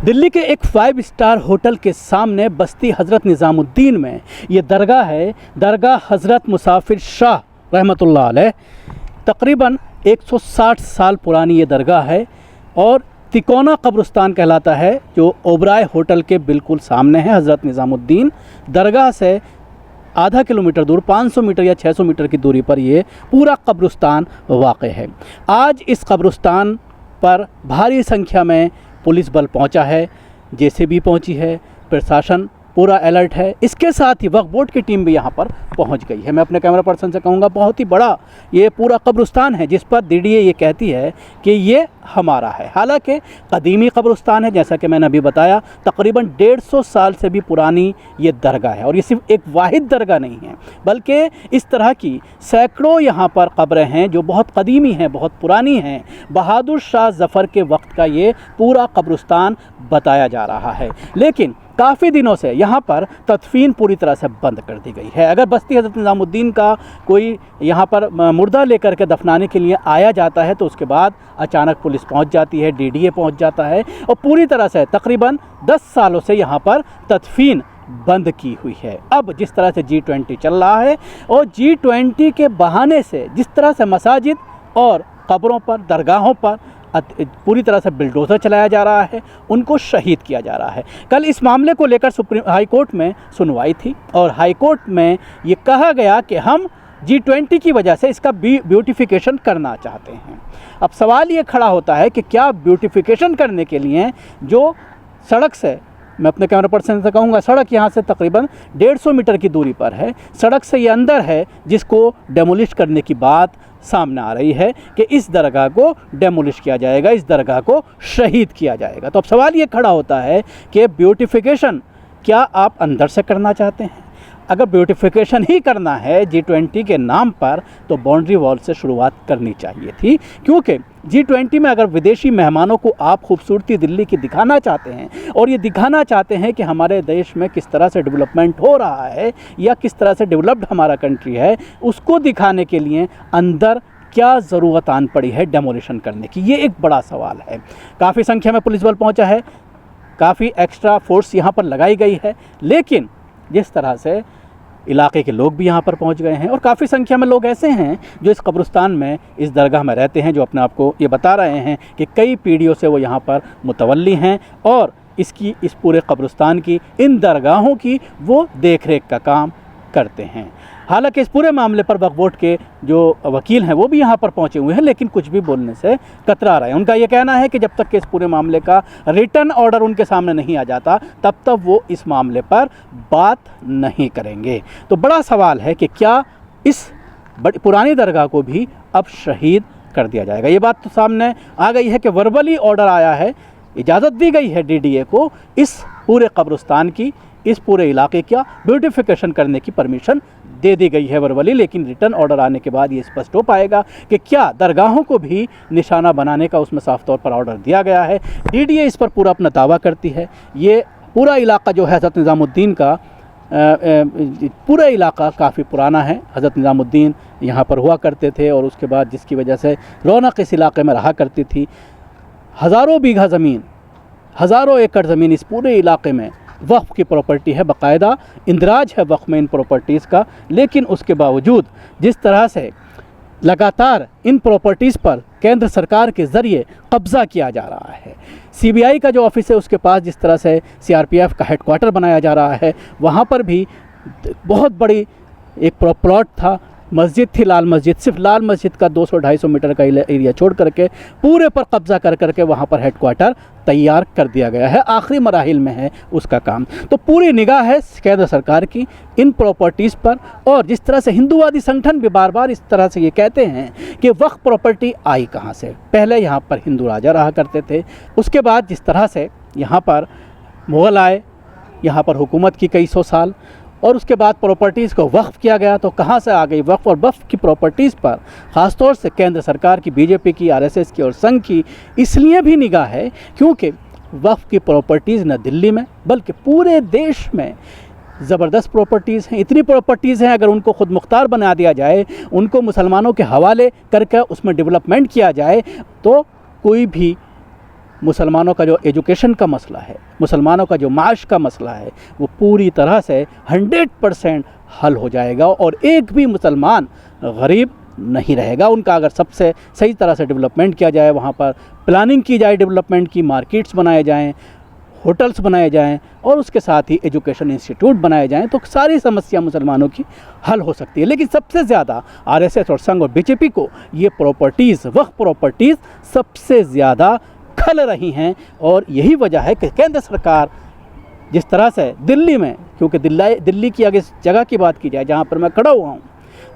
दिल्ली के एक 5 star hotel के सामने बस्ती हज़रत निज़ामुद्दीन में ये दरगाह है, दरगाह हज़रत मुसाफिर शाह रहमतुल्लाह अलैह। तकरीबन 160 साल पुरानी ये दरगाह है और तिकोना कब्रिस्तान कहलाता है, जो ओबराय होटल के बिल्कुल सामने है। हज़रत निज़ामुद्दीन दरगाह से आधा किलोमीटर दूर 500 मीटर या 600 मीटर की दूरी पर ये पूरा कब्रिस्तान वाक़ है। आज इस कब्रिस्तान पर भारी संख्या में पुलिस बल पहुंचा है, जेसीबी पहुंची है, प्रशासन पूरा अलर्ट है। इसके साथ ही वक्फ बोर्ड की टीम भी यहां पर पहुंच गई है। मैं अपने कैमरा पर्सन से कहूँगा, बहुत ही बड़ा ये पूरा कब्रिस्तान है जिस पर DDA ये कहती है कि ये हमारा है। हालांकि कदीमी कब्रिस्तान है, जैसा कि मैंने अभी बताया, तकरीबन 150 साल से भी पुरानी ये दरगाह है। और ये सिर्फ एक वाहिद दरगाह नहीं है, बल्कि इस तरह की सैकड़ों यहाँ पर कब्रें हैं जो बहुत कदीमी हैं, बहुत पुरानी हैं। बहादुर शाह ज़फ़र के वक्त का ये पूरा कब्रिस्तान बताया जा रहा है। लेकिन काफ़ी दिनों से यहाँ पर तदफीन पूरी तरह से बंद कर दी गई है। अगर बस्ती हज़रत निज़ामुद्दीन का कोई यहाँ पर मुर्दा लेकर के दफनाने के लिए आया जाता है तो उसके बाद अचानक पुलिस पहुँच जाती है, DDA पहुँच जाता है और पूरी तरह से तकरीबन 10 सालों से यहाँ पर तदफीन बंद की हुई है। अब जिस तरह से G20 चल रहा है और G20 के बहाने से जिस तरह से मसाजिद और कब्रों पर, दरगाहों पर पूरी तरह से बिल्डोज़र चलाया जा रहा है, उनको शहीद किया जा रहा है। कल इस मामले को लेकर हाई कोर्ट में सुनवाई थी और हाई कोर्ट में ये कहा गया कि हम G20 की वजह से इसका ब्यूटिफिकेशन करना चाहते हैं। अब सवाल ये खड़ा होता है कि क्या ब्यूटिफिकेशन करने के लिए जो सड़क से, मैं अपने कैमरा पर्सन से कहूँगा, सड़क यहाँ से तकरीबन 150 मीटर की दूरी पर है, सड़क से ये अंदर है, जिसको डेमोलिश करने की बात सामने आ रही है कि इस दरगाह को डेमोलिश किया जाएगा, इस दरगाह को शहीद किया जाएगा। तो अब सवाल ये खड़ा होता है कि ब्यूटिफिकेशन क्या आप अंदर से करना चाहते हैं? अगर ब्यूटिफिकेशन ही करना है G20 के नाम पर तो बाउंड्री वॉल से शुरुआत करनी चाहिए थी, क्योंकि G20 में अगर विदेशी मेहमानों को आप खूबसूरती दिल्ली की दिखाना चाहते हैं और ये दिखाना चाहते हैं कि हमारे देश में किस तरह से डेवलपमेंट हो रहा है या किस तरह से डेवलप्ड हमारा कंट्री है, उसको दिखाने के लिए अंदर क्या ज़रूरत आन पड़ी है डेमोलिशन करने की, ये एक बड़ा सवाल है। काफ़ी संख्या में पुलिस बल पहुँचा है, काफ़ी एक्स्ट्रा फोर्स यहाँ पर लगाई गई है, लेकिन जिस तरह से इलाके के लोग भी यहाँ पर पहुँच गए हैं और काफ़ी संख्या में लोग ऐसे हैं जो इस कब्रिस्तान में, इस दरगाह में रहते हैं, जो अपने आप को ये बता रहे हैं कि कई पीढ़ियों से वो यहाँ पर मुतवल्ली हैं और इस पूरे कब्रिस्तान की, इन दरगाहों की वो देख रेख का काम करते हैं। हालांकि इस पूरे मामले पर वक्फ बोर्ड के जो वकील हैं वो भी यहाँ पर पहुँचे हुए हैं, लेकिन कुछ भी बोलने से कतरा रहे हैं। उनका ये कहना है कि जब तक कि इस पूरे मामले का रिटर्न ऑर्डर उनके सामने नहीं आ जाता तब तक वो इस मामले पर बात नहीं करेंगे। तो बड़ा सवाल है कि क्या इस बड़ी पुरानी दरगाह को भी अब शहीद कर दिया जाएगा? ये बात तो सामने आ गई है कि वर्बली ऑर्डर आया है, इजाज़त दी गई है DDA को इस पूरे कब्रिस्तान की, इस पूरे इलाके का ब्यूटिफिकेशन करने की परमिशन दे दी गई है वर्बली, लेकिन रिटर्न ऑर्डर आने के बाद ये स्पष्ट हो पाएगा कि क्या दरगाहों को भी निशाना बनाने का उसमें साफ तौर पर ऑर्डर दिया गया है। DDA इस पर पूरा अपना दावा करती है। ये पूरा इलाका जो है हज़रत निज़ामुद्दीन का, पूरा इलाका काफ़ी पुराना है। हज़रत निज़ामुद्दीन यहाँ पर हुआ करते थे और उसके बाद जिसकी वजह से रौनक इस इलाके में रहा करती थी। हज़ारों बीघा ज़मीन, हज़ारों एकड़ ज़मीन इस पूरे इलाके में वक्फ की प्रॉपर्टी है, बाकायदा इंदराज है वक्फ में इन प्रॉपर्टीज़ का। लेकिन उसके बावजूद जिस तरह से लगातार इन प्रॉपर्टीज़ पर केंद्र सरकार के ज़रिए कब्ज़ा किया जा रहा है, CBI का जो ऑफिस है उसके पास जिस तरह से CRPF का हेडक्वार्टर बनाया जा रहा है, वहाँ पर भी बहुत बड़ी एक प्लॉट था, मस्जिद थी, लाल मस्जिद, सिर्फ लाल मस्जिद का 200-250 मीटर का एरिया छोड़ करके पूरे पर कब्ज़ा कर करके वहाँ पर हेडक्वार्टर तैयार कर दिया गया है। आखिरी मराहिल में है उसका काम। तो पूरी निगाह है केंद्र सरकार की इन प्रॉपर्टीज़ पर। और जिस तरह से हिंदूवादी संगठन भी बार बार इस तरह से ये कहते हैं कि वक्फ प्रॉपर्टी आई कहाँ से, पहले यहाँ पर हिंदू राजा रहा करते थे, उसके बाद जिस तरह से यहाँ पर मुग़ल आए, यहाँ पर हुकूमत की कई सौ साल, और उसके बाद प्रॉपर्टीज़ को वक्फ़ किया गया, तो कहाँ से आ गई वक्फ़? और वक्फ़ की प्रॉपर्टीज़ पर ख़ासतौर से केंद्र सरकार की, BJP की, RSS की और संघ की इसलिए भी निगाह है क्योंकि वक्फ़ की प्रॉपर्टीज़ न दिल्ली में बल्कि पूरे देश में ज़बरदस्त प्रॉपर्टीज़ हैं। इतनी प्रॉपर्टीज़ हैं, अगर उनको खुद मुख्तार बना दिया जाए, उनको मुसलमानों के हवाले करके उसमें डेवलपमेंट किया जाए तो कोई भी मुसलमानों का जो एजुकेशन का मसला है, मुसलमानों का जो माश का मसला है, वो पूरी तरह से 100% हल हो जाएगा और एक भी मुसलमान गरीब नहीं रहेगा। उनका अगर सबसे सही तरह से डेवलपमेंट किया जाए, वहाँ पर प्लानिंग की जाए डेवलपमेंट की, मार्केट्स बनाए जाएं, होटल्स बनाए जाएं और उसके साथ ही एजुकेशन इंस्टीट्यूट बनाए जाएं, तो सारी समस्या मुसलमानों की हल हो सकती है। लेकिन सबसे ज़्यादा आरएसएस और संघ और बीजेपी को ये प्रॉपर्टीज़, वक्फ प्रॉपर्टीज़ सबसे ज़्यादा खल रही हैं और यही वजह है कि केंद्र सरकार जिस तरह से दिल्ली में, क्योंकि दिल्ली की अगर जगह की बात की जाए जहाँ पर मैं खड़ा हुआ हूँ,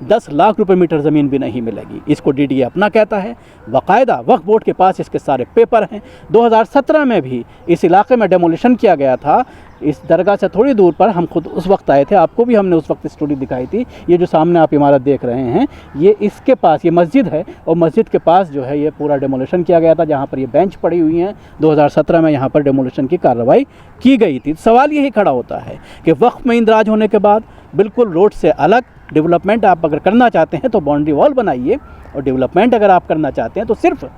10 लाख रुपए मीटर ज़मीन भी नहीं मिलेगी। इसको डीडीए अपना कहता है, बाकायदा वक्फ बोर्ड के पास इसके सारे पेपर हैं। 2017 में भी इस इलाके में डेमोलिशन किया गया था। इस दरगाह से थोड़ी दूर पर हम खुद उस वक्त आए थे, आपको भी हमने उस वक्त स्टोरी दिखाई थी। ये जो सामने आप इमारत देख रहे हैं, ये इसके पास, ये मस्जिद है और मस्जिद के पास जो है ये पूरा डेमोलिशन किया गया था, जहाँ पर ये बेंच पड़ी हुई हैं। 2017 में यहाँ पर डेमोलिशन की कार्रवाई की गई थी। सवाल यही खड़ा होता है कि वक्फ में इंदराज होने के बाद बिल्कुल रोड से अलग डेवलपमेंट आप अगर करना चाहते हैं तो बाउंड्री वॉल बनाइए, और डेवलपमेंट अगर आप करना चाहते हैं तो सिर्फ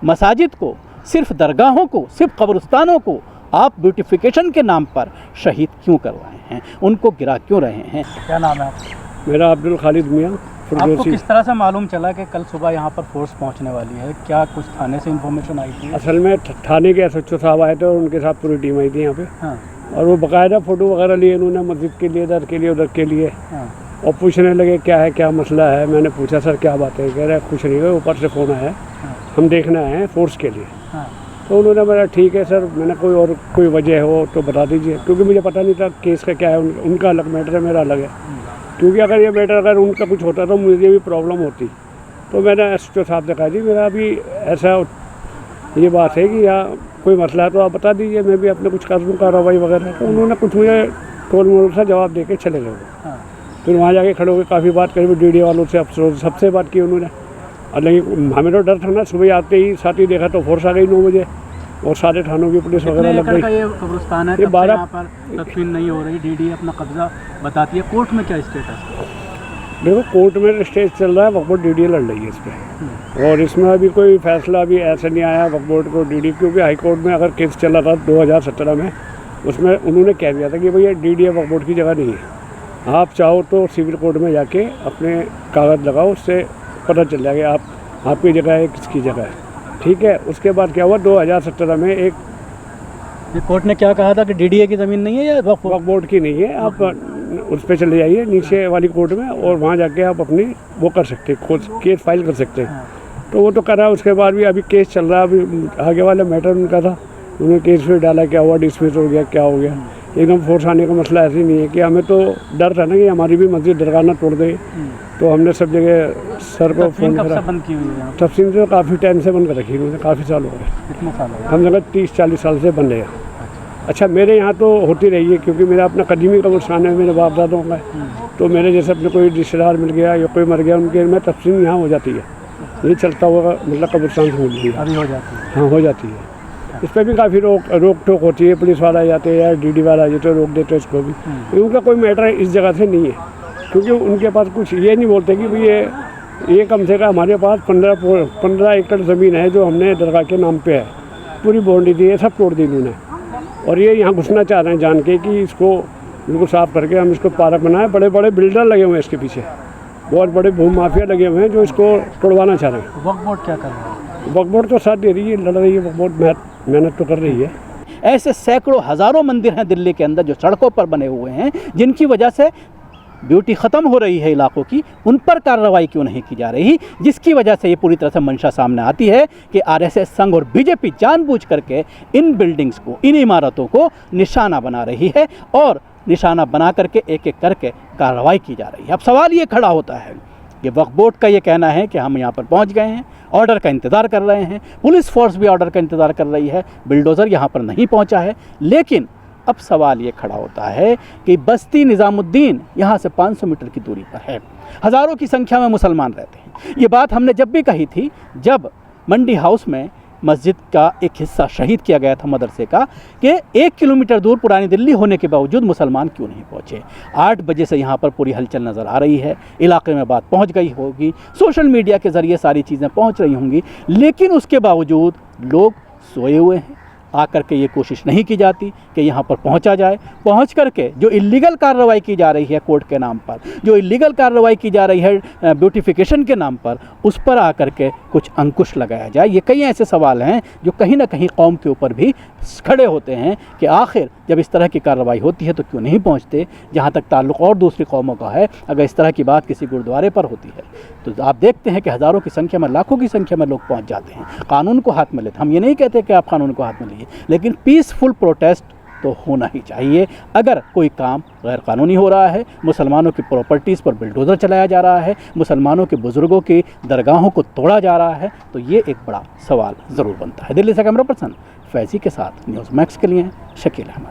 मसाजिद को, सिर्फ दरगाहों को, सिर्फ कब्रिस्तानों को आप ब्यूटिफिकेशन के नाम पर शहीद क्यों कर रहे हैं, उनको गिरा क्यों रहे हैं। क्या नाम है आपका? मेरा अब्दुल खालिद मियाँ। आपको किस तरह से मालूम चला कि कल सुबह यहाँ पर फोर्स पहुँचने वाली है? क्या कुछ थाने से इन्फॉर्मेशन आई थी? असल में थाने के एसएचओ साहब आए थे और उनके साथ पूरी टीम आई थी यहाँ पे। हाँ। और वो बाकायदा फ़ोटो वगैरह लिए उन्होंने, मस्जिद के लिए, इधर के लिए, उधर के लिए। हाँ। और पूछने लगे क्या है, क्या मसला है। मैंने पूछा सर क्या बात है, कह रहे कुछ नहीं है, ऊपर से फ़ोन आया है, हम देखना है फोर्स के लिए। हाँ। तो उन्होंने बोला ठीक है सर। मैंने कोई वजह हो तो बता दीजिए, क्योंकि मुझे पता नहीं था केस का क्या है। उनका अलग मैटर है, मेरा अलग है। क्योंकि अगर ये मैटर अगर उनका कुछ होता तो मुझे भी प्रॉब्लम होती। तो मैंने एसएचओ साहब से कहा जी मेरा अभी ऐसा ये बात है कि यहाँ कोई मसला है तो आप बता दीजिए, मैं भी अपने कुछ कर दूँ कार्रवाई वगैरह। तो उन्होंने कुछ मुझे टोल मोल सा जवाब दे के चले गए। फिर वहाँ जाके खड़े होकर काफ़ी बात करी, डीडी वालों से, अफसरों से, सबसे बात की उन्होंने। और लेकिन हमें तो डर था ना, सुबह आते ही साथ ही देखा तो फोर्स आ गई 9 बजे और सारे थानों की पुलिस वगैरह लग गई। ये कब्रिस्तान है, ये 12 पर तदफीन नहीं हो रही, डीडी अपना कब्जा बताती है। कोर्ट में क्या स्टेटस? देखो कोर्ट में स्टेज चल रहा है, वक्फ बोर्ड डीडी लड़ रही है इस पर। और इसमें अभी कोई फैसला अभी ऐसा नहीं आया वक्फ बोर्ड को डीडी, क्योंकि हाई कोर्ट में अगर केस चला था 2017 में, उसमें उन्होंने कह दिया था कि भैया डीडी वक्फ बोर्ड की जगह नहीं है, आप चाहो तो सिविल कोर्ट में जाके अपने कागज़ लगाओ, उससे पता चल जाएगा आपकी जगह है किसकी जगह है। ठीक है। उसके बाद क्या हुआ, 2017 में एक कोर्ट ने क्या कहा था कि डीडीए की ज़मीन नहीं है या वक्फ बोर्ड की नहीं है, आप उस पर चले जाइए नीचे वाली कोर्ट में और वहाँ जाके आप अपनी वो कर सकते हैं, केस फाइल कर सकते हैं। तो वो तो कर रहा है। उसके बाद भी अभी केस चल रहा है, अभी आगे वाला मैटर उनका था, उन्होंने केस फिर डाला, क्या हुआ, डिसमिस हो गया, क्या हो गया। एकदम फोर्स आने का मसला ऐसे ही नहीं है कि हमें तो डर था ना कि हमारी भी मस्जिद दरगाह ना तोड़ दे। तो हमने सब जगह सर को फ़ोन करा। बंद की हुई है तफसील तो काफ़ी टाइम से बंद कर रखी है, काफ़ी साल हो गए। कितने साल हो गए? हम जगह 30-40 साल से बंद है। अच्छा मेरे यहाँ तो होती रही है, क्योंकि मेरा अपना कदीमी कब्रिस्तान है, मेरे बाप दादों का। तो मेरे जैसे अपने कोई रिश्तेदार मिल गया या कोई मर गया, उनके में तफसील यहाँ हो जाती है। ये चलता हुआ मतलब कब्रिस्तान से मिल गया, अभी हो जाती है। हाँ हो जाती है। इस पर भी काफ़ी रोक टोक होती है, पुलिस वाला जाते हैं या डीडी वाला जाते रोक देते हैं इसको भी। उनका कोई मैटर इस जगह से नहीं है, क्योंकि उनके पास कुछ ये नहीं बोलते कि भाई ये कम से कम हमारे पास 15 एकड़ ज़मीन है जो हमने दरगाह के नाम पे है, पूरी बाउंड्री दी है, सब तोड़ दी इन्होंने। और ये यहाँ घुसना चाह रहे हैं जान के कि इसको बिल्कुल साफ़ करके हम इसको पार्क बनाएं। बड़े बड़े बिल्डर लगे हुए हैं इसके पीछे, बहुत बड़े भूमि माफिया लगे हुए हैं जो इसको तोड़वाना चाह रहे हैं। वक्फ बोर्ड क्या कर रहा है? वक्फ बोर्ड तो साथ दे रही है, लड़ रही है, वक्फ बोर्ड मेहनत तो कर रही है। ऐसे सैकड़ों हज़ारों मंदिर हैं दिल्ली के अंदर जो सड़कों पर बने हुए हैं, जिनकी वजह से ब्यूटी ख़त्म हो रही है इलाकों की, उन पर कार्रवाई क्यों नहीं की जा रही, जिसकी वजह से ये पूरी तरह से मंशा सामने आती है कि आरएसएस, संघ और बीजेपी जानबूझ करके इन बिल्डिंग्स को, इन इमारतों को निशाना बना रही है और निशाना बना करके एक एक करके कार्रवाई की जा रही है। अब सवाल ये खड़ा होता है कि वक्फ बोर्ड का ये कहना है कि हम यहाँ पर पहुँच गए हैं, ऑर्डर का इंतज़ार कर रहे हैं, पुलिस फोर्स भी ऑर्डर का इंतज़ार कर रही है, बिल्डोज़र यहाँ पर नहीं पहुँचा है। लेकिन अब सवाल ये खड़ा होता है कि बस्ती निज़ामुद्दीन यहाँ से 500 मीटर की दूरी पर है, हज़ारों की संख्या में मुसलमान रहते हैं। ये बात हमने जब भी कही थी, जब मंडी हाउस में मस्जिद का एक हिस्सा शहीद किया गया था मदरसे का, कि 1 किलोमीटर दूर पुरानी दिल्ली होने के बावजूद मुसलमान क्यों नहीं पहुँचे। 8 बजे से यहाँ पर पूरी हलचल नज़र आ रही है, इलाके में बात पहुँच गई होगी, सोशल मीडिया के ज़रिए सारी चीज़ें पहुँच रही होंगी, लेकिन उसके बावजूद लोग सोए हुए हैं, आकर के ये कोशिश नहीं की जाती कि यहाँ पर पहुँचा जाए। पहुँच करके जो इलीगल कार्रवाई की जा रही है कोर्ट के नाम पर, जो इलीगल कार्रवाई की जा रही है ब्यूटिफिकेशन के नाम पर, उस पर आकर के कुछ अंकुश लगाया जाए। ये कई ऐसे सवाल हैं जो कहीं ना कहीं कौम के ऊपर भी खड़े होते हैं कि आखिर जब इस तरह की कार्रवाई होती है तो क्यों नहीं पहुँचते। जहाँ तक ताल्लुक़ और दूसरी कौमों का है, अगर इस तरह की बात किसी गुरुद्वारे पर होती है तो आप देखते हैं कि हज़ारों की संख्या में, लाखों की संख्या में लोग पहुँच जाते हैं, कानून को हाथ में लेते। हम ये नहीं कहते कि आप कानून को हाथ में लीजिए, लेकिन पीसफुल प्रोटेस्ट तो होना ही चाहिए। अगर कोई काम गैर कानूनी हो रहा है, मुसलमानों की प्रॉपर्टीज़ पर बिल्डोज़र चलाया जा रहा है, मुसलमानों के बुज़ुर्गों की दरगाहों को तोड़ा जा रहा है, तो ये एक बड़ा सवाल ज़रूर बनता है। दिल्ली से कैमरा पर्सन फैज़ी के साथ न्यूज़ मैक्स के लिए शकील अहमद।